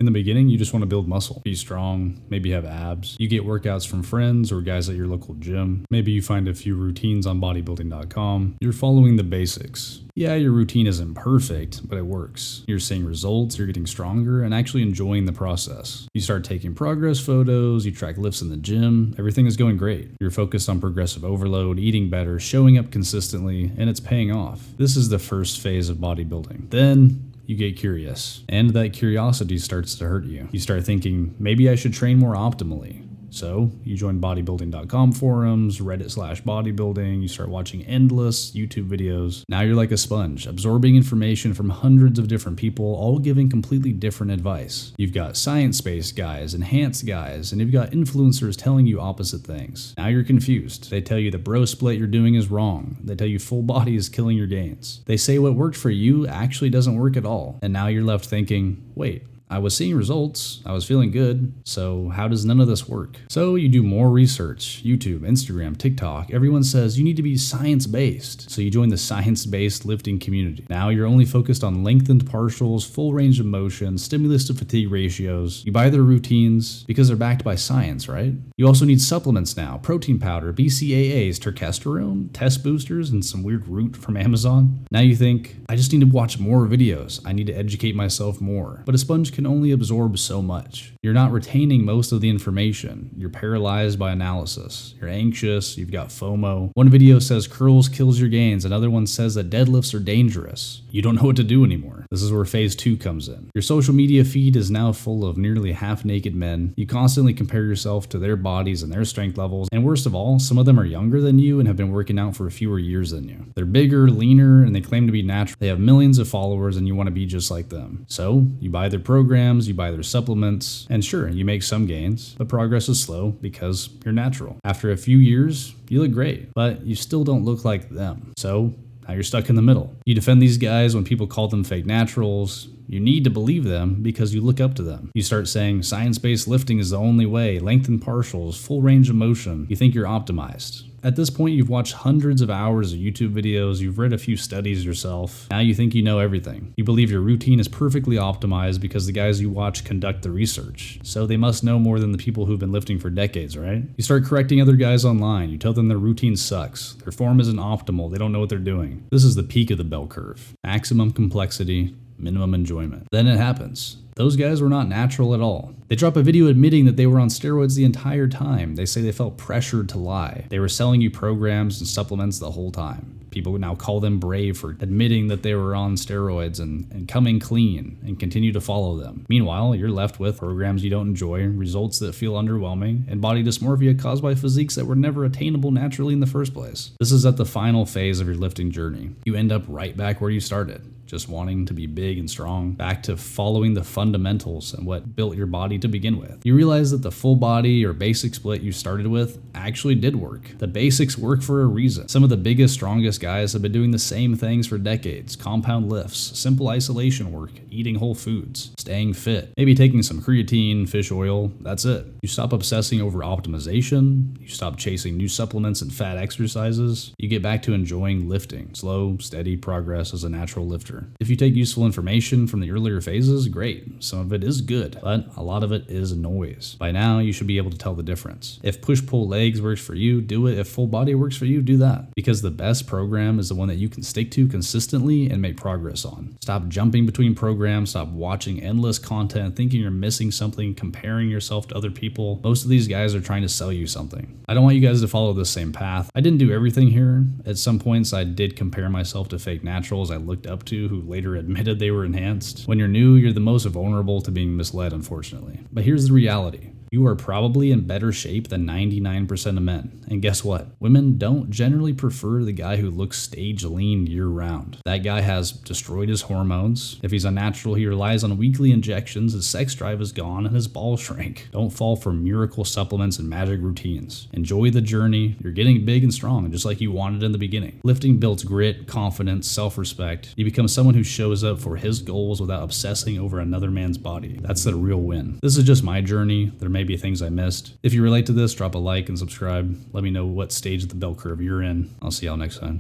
In the beginning, you just want to build muscle, be strong, maybe have abs. You get workouts from friends or guys at your local gym. Maybe you find a few routines on bodybuilding.com. You're following the basics. Yeah, your routine isn't perfect, but it works. You're seeing results, you're getting stronger, and actually enjoying the process. You start taking progress photos, you track lifts in the gym, everything is going great. You're focused on progressive overload, eating better, showing up consistently, and it's paying off. This is the first phase of bodybuilding. Then you get curious, and that curiosity starts to hurt you. You start thinking, maybe I should train more optimally. So you join bodybuilding.com forums, Reddit/bodybuilding, you start watching endless YouTube videos. Now you're like a sponge, absorbing information from hundreds of different people, all giving completely different advice. You've got science-based guys, enhanced guys, and you've got influencers telling you opposite things. Now you're confused. They tell you the bro split you're doing is wrong. They tell you full body is killing your gains. They say what worked for you actually doesn't work at all. And now you're left thinking, wait, I was seeing results, I was feeling good, so how does none of this work? So you do more research, YouTube, Instagram, TikTok, everyone says you need to be science-based. So you join the science-based lifting community. Now you're only focused on lengthened partials, full range of motion, stimulus to fatigue ratios. You buy their routines because they're backed by science, right? You also need supplements now, protein powder, BCAAs, testosterone, test boosters, and some weird root from Amazon. Now you think, I just need to watch more videos. I need to educate myself more. But a sponge can only absorb so much. You're not retaining most of the information. You're paralyzed by analysis. You're anxious. You've got FOMO. One video says curls kills your gains. Another one says that deadlifts are dangerous. You don't know what to do anymore. This is where phase 2 comes in. Your social media feed is now full of nearly half-naked men. You constantly compare yourself to their bodies and their strength levels. And worst of all, some of them are younger than you and have been working out for fewer years than you. They're bigger, leaner, and they claim to be natural. They have millions of followers and you want to be just like them. So you buy their programs, you buy their supplements, and sure, you make some gains, but progress is slow because you're natural. After a few years, you look great, but you still don't look like them. So now you're stuck in the middle. You defend these guys when people call them fake naturals. You need to believe them because you look up to them. You start saying science-based lifting is the only way, lengthened partials, full range of motion. You think you're optimized. At this point, you've watched hundreds of hours of YouTube videos, you've read a few studies yourself. Now you think you know everything. You believe your routine is perfectly optimized because the guys you watch conduct the research. So they must know more than the people who've been lifting for decades, right? You start correcting other guys online. You tell them their routine sucks. Their form isn't optimal. They don't know what they're doing. This is the peak of the bell curve. Maximum complexity, minimum enjoyment. Then it happens. Those guys were not natural at all. They drop a video admitting that they were on steroids the entire time. They say they felt pressured to lie. They were selling you programs and supplements the whole time. People would now call them brave for admitting that they were on steroids and coming clean and continue to follow them. Meanwhile, you're left with programs you don't enjoy, results that feel underwhelming, and body dysmorphia caused by physiques that were never attainable naturally in the first place. This is at the final phase of your lifting journey. You end up right back where you started. Just wanting to be big and strong, back to following the fundamentals and what built your body to begin with. You realize that the full body or basic split you started with actually did work. The basics work for a reason. Some of the biggest, strongest guys have been doing the same things for decades. Compound lifts, simple isolation work, eating whole foods, staying fit, maybe taking some creatine, fish oil, that's it. You stop obsessing over optimization, you stop chasing new supplements and fat exercises, you get back to enjoying lifting, slow, steady progress as a natural lifter. If you take useful information from the earlier phases, great. Some of it is good, but a lot of it is noise. By now, you should be able to tell the difference. If push-pull legs works for you, do it. If full body works for you, do that. Because the best program is the one that you can stick to consistently and make progress on. Stop jumping between programs, stop watching endless content, thinking you're missing something, comparing yourself to other people. Most of these guys are trying to sell you something. I don't want you guys to follow the same path. I didn't do everything here. At some points, I did compare myself to fake naturals I looked up to who later admitted they were enhanced. When you're new, you're the most vulnerable to being misled, unfortunately. But here's the reality. You are probably in better shape than 99% of men. And guess what? Women don't generally prefer the guy who looks stage lean year round. That guy has destroyed his hormones. If he's unnatural, he relies on weekly injections, his sex drive is gone, and his balls shrink. Don't fall for miracle supplements and magic routines. Enjoy the journey. You're getting big and strong, just like you wanted in the beginning. Lifting builds grit, confidence, self-respect. You become someone who shows up for his goals without obsessing over another man's body. That's the real win. This is just my journey. There may be things I missed. If you relate to this, drop a like and subscribe. Let me know what stage of the bell curve you're in. I'll see y'all next time.